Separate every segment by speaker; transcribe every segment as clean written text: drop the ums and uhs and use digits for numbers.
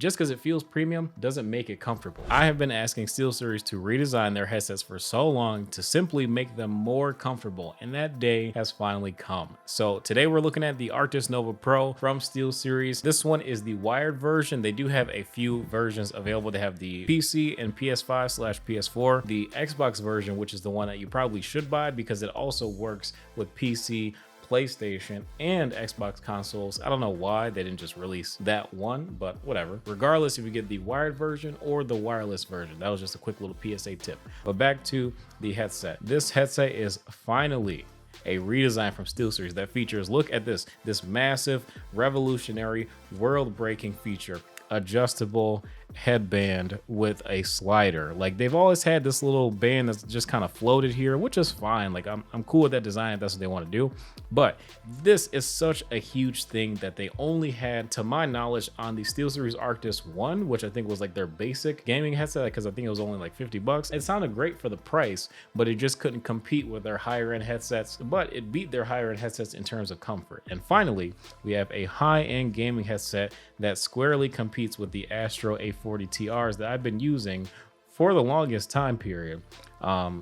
Speaker 1: Just because it feels premium doesn't make it comfortable. I have been asking Steelseries to redesign their headsets for so long to simply make them more comfortable, and that day has finally come. So today we're looking at the Arctis Nova Pro from Steelseries. This one is the wired version. They do have a few versions available. They have the PC and PS5/PS4, the Xbox version, which is the one that you probably should buy because it also works with PC, PlayStation, and Xbox consoles. I don't know why they didn't just release that one, but whatever. Regardless if you get the wired version or the wireless version. That was just a quick little PSA tip. But back to the headset. This headset is finally a redesign from Steelseries that features, look at this massive, revolutionary, world-breaking feature, adjustable headband with a slider. Like, they've always had this little band that's just kind of floated here, which is fine. Like, I'm cool with that design if that's what they want to do, but this is such a huge thing that they only had, to my knowledge, on the SteelSeries Arctis 1, which I think was like their basic gaming headset, because I think it was only like 50 bucks. It sounded great for the price, but it just couldn't compete with their higher end headsets, but it beat their higher end headsets in terms of comfort. And finally, we have a high-end gaming headset that squarely competes with the ASTRO A40 TRs that I've been using for the longest time period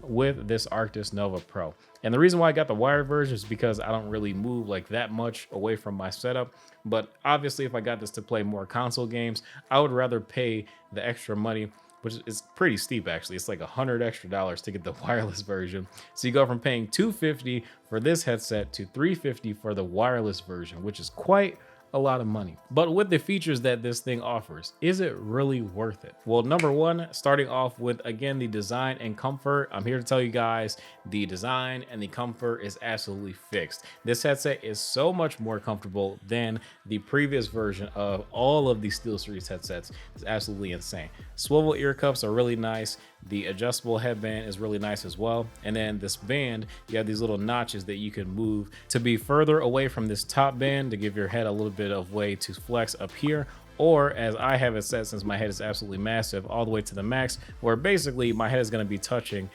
Speaker 1: with this Arctis Nova Pro. And the reason why I got the wired version is because I don't really move like that much away from my setup. But obviously, if I got this to play more console games, I would rather pay the extra money, which is pretty steep actually. It's like $100 extra to get the wireless version. So you go from paying $250 for this headset to $350 for the wireless version, which is quite a lot of money. But with the features that this thing offers, is it really worth it? Well, number one, starting off with, again, the design and comfort. I'm here to tell you guys the design and the comfort is absolutely fixed. This headset is so much more comfortable than the previous version of all of the SteelSeries headsets. It's absolutely insane. Swivel ear cups are really nice. The adjustable headband is really nice as well. And then this band, you have these little notches that you can move to be further away from this top band to give your head a little bit of way to flex up here, or as I have it set, since my head is absolutely massive, all the way to the max, where basically my head is going to be touching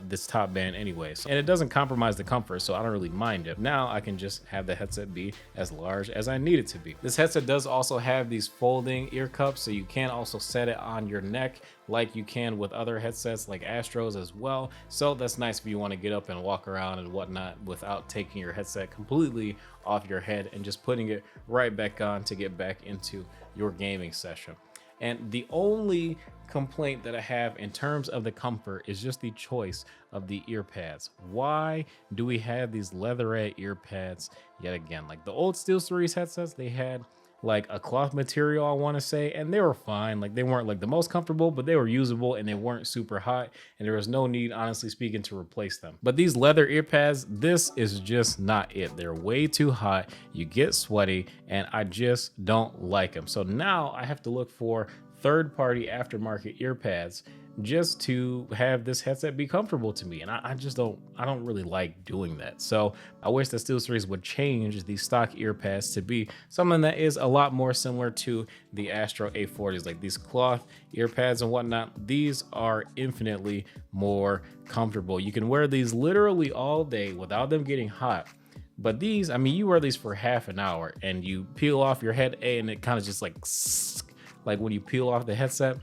Speaker 1: this top band anyways. And it doesn't compromise the comfort, so I don't really mind it. Now I can just have the headset be as large as I need it to be. This headset does also have these folding ear cups, so you can also set it on your neck like you can with other headsets like Astros as well. So that's nice if you want to get up and walk around and whatnot without taking your headset completely off your head and just putting it right back on to get back into your gaming session. And the only complaint that I have in terms of the comfort is just the choice of the ear pads. Why do we have these leatherette ear pads yet again? Like the old SteelSeries headsets, they had like a cloth material, I want to say, and they were fine. Like, they weren't like the most comfortable, but they were usable and they weren't super hot, and there was no need, honestly speaking, to replace them. But these leather ear pads, this is just not it. They're way too hot, you get sweaty, and I just don't like them. So now I have to look for third-party aftermarket ear pads just to have this headset be comfortable to me, and I don't really like doing that. So I wish that SteelSeries would change the stock ear pads to be something that is a lot more similar to the ASTRO A40s, like these cloth ear pads and whatnot. These are infinitely more comfortable. You can wear these literally all day without them getting hot. But these, I mean, you wear these for half an hour and you peel off your head, and it kind of just like when you peel off the headset,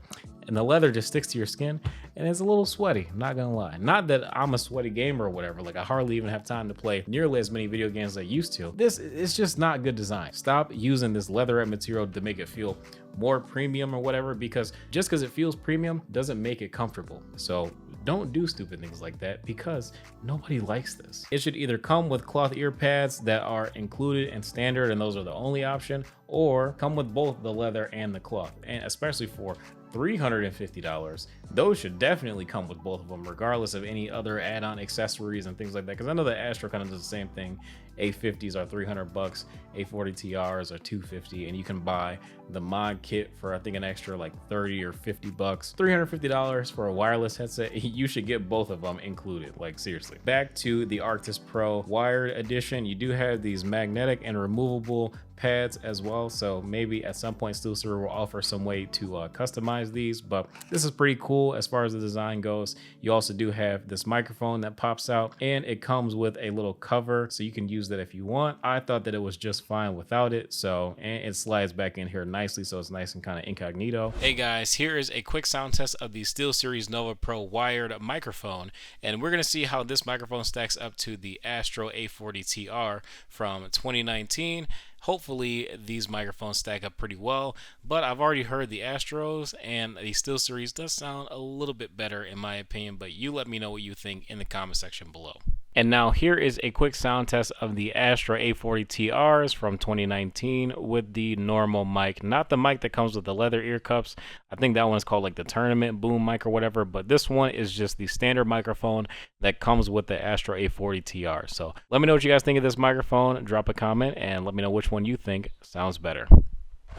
Speaker 1: and the leather just sticks to your skin, and it's a little sweaty, I'm not gonna lie. Not that I'm a sweaty gamer or whatever, like I hardly even have time to play nearly as many video games as I used to. This is just not good design. Stop using this leatherette material to make it feel more premium or whatever, because just because it feels premium doesn't make it comfortable. So don't do stupid things like that, because nobody likes this. It should either come with cloth ear pads that are included and standard, and those are the only option, or come with both the leather and the cloth. And especially for $350, those should definitely come with both of them, regardless of any other add-on accessories and things like that, because I know the Astro kind of does the same thing. A50s are 300 bucks, A40 TRs are 250, and you can buy the mod kit for I think an extra like 30 or 50 bucks. $350 for a wireless headset. You should get both of them included, like seriously. Back to the Arctis Pro wired edition, you do have these magnetic and removable pads as well. So maybe at some point Steelseries will offer some way to customize these, but this is pretty cool as far as the design goes. You also do have this microphone that pops out, and it comes with a little cover so you can use that if you want. I thought that it was just fine without it, so, and it slides back in here nicely, so it's nice and kind of incognito. Hey guys, here is a quick sound test of the SteelSeries Nova Pro wired microphone, and we're going to see how this microphone stacks up to the ASTRO A40 TR from 2019. Hopefully these microphones stack up pretty well, but I've already heard the Astros, and the SteelSeries does sound a little bit better in my opinion, but you let me know what you think in the comment section below. And now here is a quick sound test of the ASTRO A40 TRs from 2019 with the normal mic, not the mic that comes with the leather ear cups. I think that one's called like the tournament boom mic or whatever, but this one is just the standard microphone that comes with the ASTRO A40 TR. So let me know what you guys think of this microphone. Drop a comment and let me know which one you think sounds better.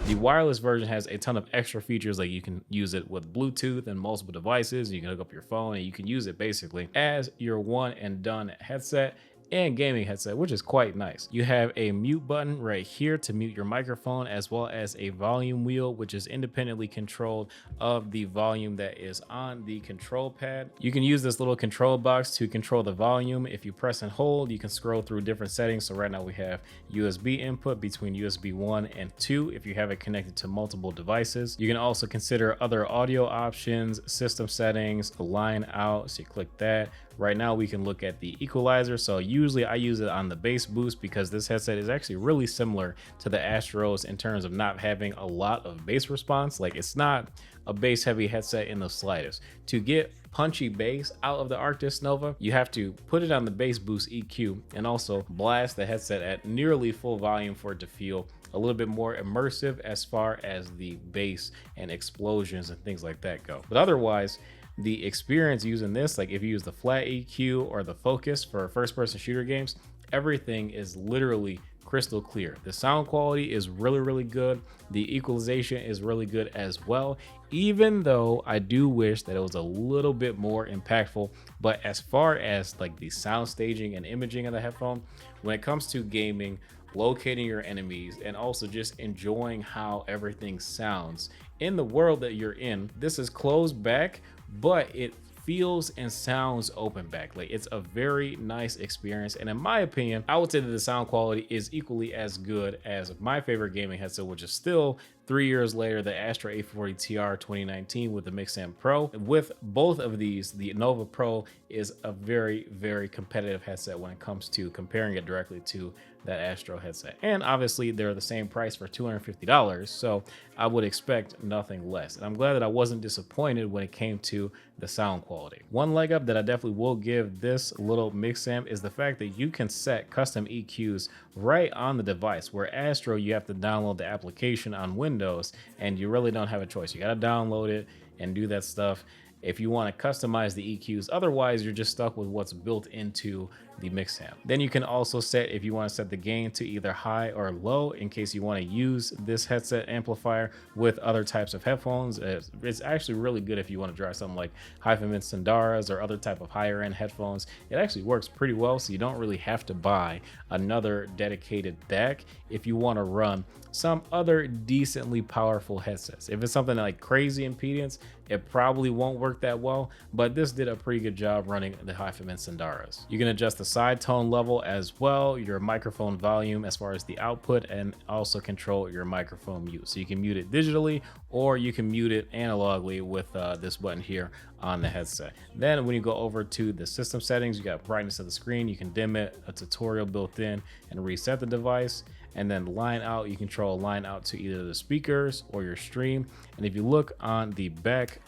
Speaker 1: The wireless version has a ton of extra features, like you can use it with Bluetooth and multiple devices. You can hook up your phone and you can use it basically as your one and done headset and gaming headset, which is quite nice. You have a mute button right here to mute your microphone, as well as a volume wheel, which is independently controlled of the volume that is on the control pad. You can use this little control box to control the volume. If you press and hold, you can scroll through different settings. So right now we have USB input between USB 1 and 2 if you have it connected to multiple devices. You can also consider other audio options, system settings, line out, so you click that. Right now we can look at the equalizer. So usually I use it on the bass boost because this headset is actually really similar to the Astros in terms of not having a lot of bass response. Like, it's not a bass heavy headset in the slightest. To get punchy bass out of the Arctis Nova, you have to put it on the bass boost EQ and also blast the headset at nearly full volume for it to feel a little bit more immersive as far as the bass and explosions and things like that go. But otherwise, the experience using this, like if you use the flat EQ or the focus for first person shooter games, everything is literally crystal clear. The sound quality is really good. The equalization is really good as well, even though I do wish that it was a little bit more impactful. But as far as like the sound staging and imaging of the headphone, when it comes to gaming, locating your enemies, and also just enjoying how everything sounds in the world that you're in, this is closed back, but it feels and sounds open back. Like, it's a very nice experience, and in my opinion, I would say that the sound quality is equally as good as my favorite gaming headset, which is still 3 years later, the ASTRO A40 TR 2019 with the MixAmp Pro. With both of these, the Nova Pro is a very competitive headset when it comes to comparing it directly to that Astro headset. And obviously they're the same price for $250, so I would expect nothing less. And I'm glad that I wasn't disappointed when it came to the sound quality. One leg up that I definitely will give this little MixAmp is the fact that you can set custom EQs right on the device, where Astro, you have to download the application on Windows and you really don't have a choice. You got to download it and do that stuff if you want to customize the EQs. Otherwise, you're just stuck with what's built into the MixAmp. Then you can also set, if you want to set the gain to either high or low, in case you want to use this headset amplifier with other types of headphones. It's actually really good if you want to try something like HiFiMan Sandaras or other type of higher end headphones. It actually works pretty well, so you don't really have to buy another dedicated DAC if you want to run some other decently powerful headsets. If it's something like crazy impedance, it probably won't work that well, but this did a pretty good job running the HiFiMan Sandaras. You can adjust the side tone level as well, your microphone volume as far as the output, and also control your microphone mute. So you can mute it digitally or you can mute it analogically with this button here on the headset. Then when you go over to the system settings, you got brightness of the screen, you can dim it, a tutorial built in, and reset the device. And then line out, you control line out to either the speakers or your stream. And if you look on the back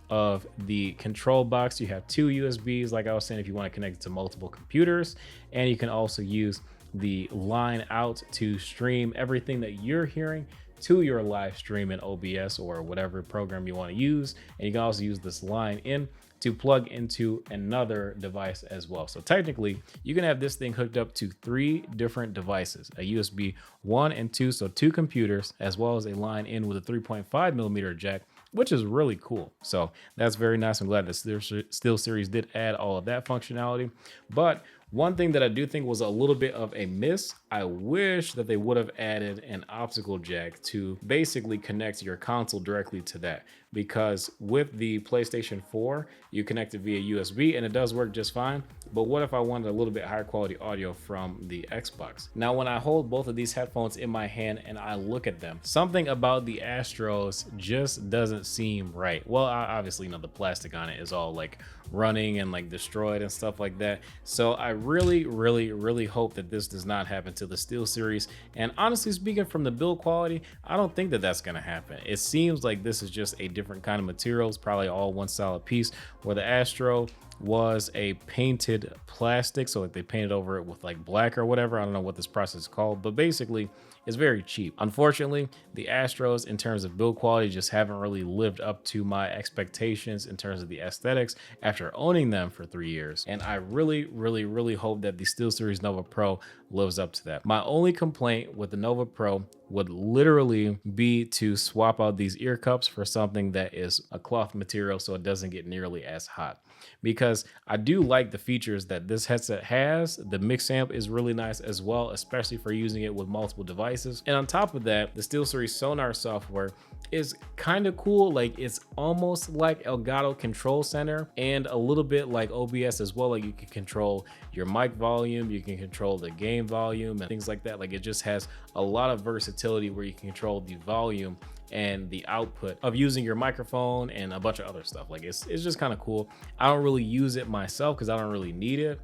Speaker 1: of the control box, you have two USBs, like I was saying, if you want to connect it to multiple computers. And you can also use the line out to stream everything that you're hearing to your live stream in OBS or whatever program you want to use. And you can also use this line in to plug into another device as well. So technically you can have this thing hooked up to 3 different devices, a USB 1 and 2, so 2 computers, as well as a line in with a 3.5mm jack, which is really cool. So that's very nice. I'm glad that SteelSeries did add all of that functionality. But One thing that I do think was a little bit of a miss, I wish that they would have added an optical jack to basically connect your console directly to that, because with the PlayStation 4, you connect it via USB and it does work just fine. But what if I wanted a little bit higher quality audio from the Xbox? Now, when I hold both of these headphones in my hand and I look at them, something about the Astros just doesn't seem right. Well, obviously, the plastic on it is all like running and like destroyed and stuff like that. So I really hope that this does not happen to the SteelSeries. And honestly speaking, from the build quality, I don't think that that's going to happen. It seems like this is just a different kind of material. It's probably all one solid piece, where the Astro was a painted plastic, so like they painted over it with like black or whatever. I don't know what this process is called, but basically it's very cheap. Unfortunately, the Astros in terms of build quality just haven't really lived up to my expectations in terms of the aesthetics after owning them for 3 years. And I really hope that the SteelSeries Nova Pro lives up to that. My only complaint with the Nova Pro would literally be to swap out these ear cups for something that is a cloth material so it doesn't get nearly as hot. Because I do like the features that this headset has. The mix amp is really nice as well, especially for using it with multiple devices. And on top of that, the SteelSeries sonar software is kind of cool. Like, it's almost like Elgato Control Center and a little bit like OBS as well. Like, you can control your mic volume, you can control the game volume and things like that. Like, it just has a lot of versatility where you can control the volume and the output of using your microphone and a bunch of other stuff. Like, it's just kind of cool. I don't really use it myself because I don't really need it.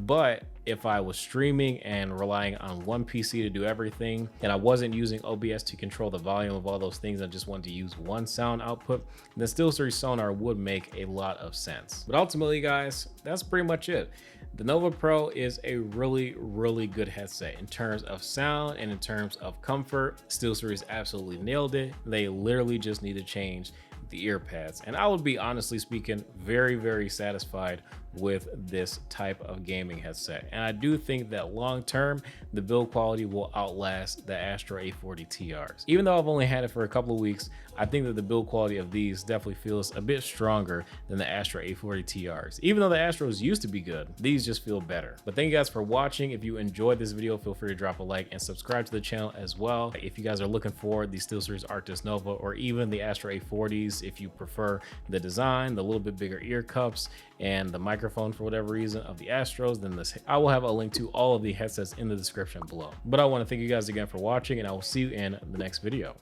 Speaker 1: But if I was streaming and relying on one PC to do everything, and I wasn't using OBS to control the volume of all those things, I just wanted to use one sound output, then SteelSeries sonar would make a lot of sense. But ultimately, guys, that's pretty much it. The Nova Pro is a really good headset in terms of sound and in terms of comfort. SteelSeries absolutely nailed it. They literally just need to change the ear pads, and I would be, honestly speaking, very satisfied with this type of gaming headset. And I do think that long term, the build quality will outlast the ASTRO A40 TRs. Even though I've only had it for a couple of weeks, I think that the build quality of these definitely feels a bit stronger than the ASTRO A40 TRs. Even though the Astros used to be good, these just feel better. But thank you guys for watching. If you enjoyed this video, feel free to drop a like and subscribe to the channel as well. If you guys are looking for the SteelSeries Arctis Nova or even the ASTRO A40s, if you prefer the design, the little bit bigger ear cups, and the microphone for whatever reason of the Astros, then I will have a link to all of the headsets in the description below. But I want to thank you guys again for watching, and I will see you in the next video.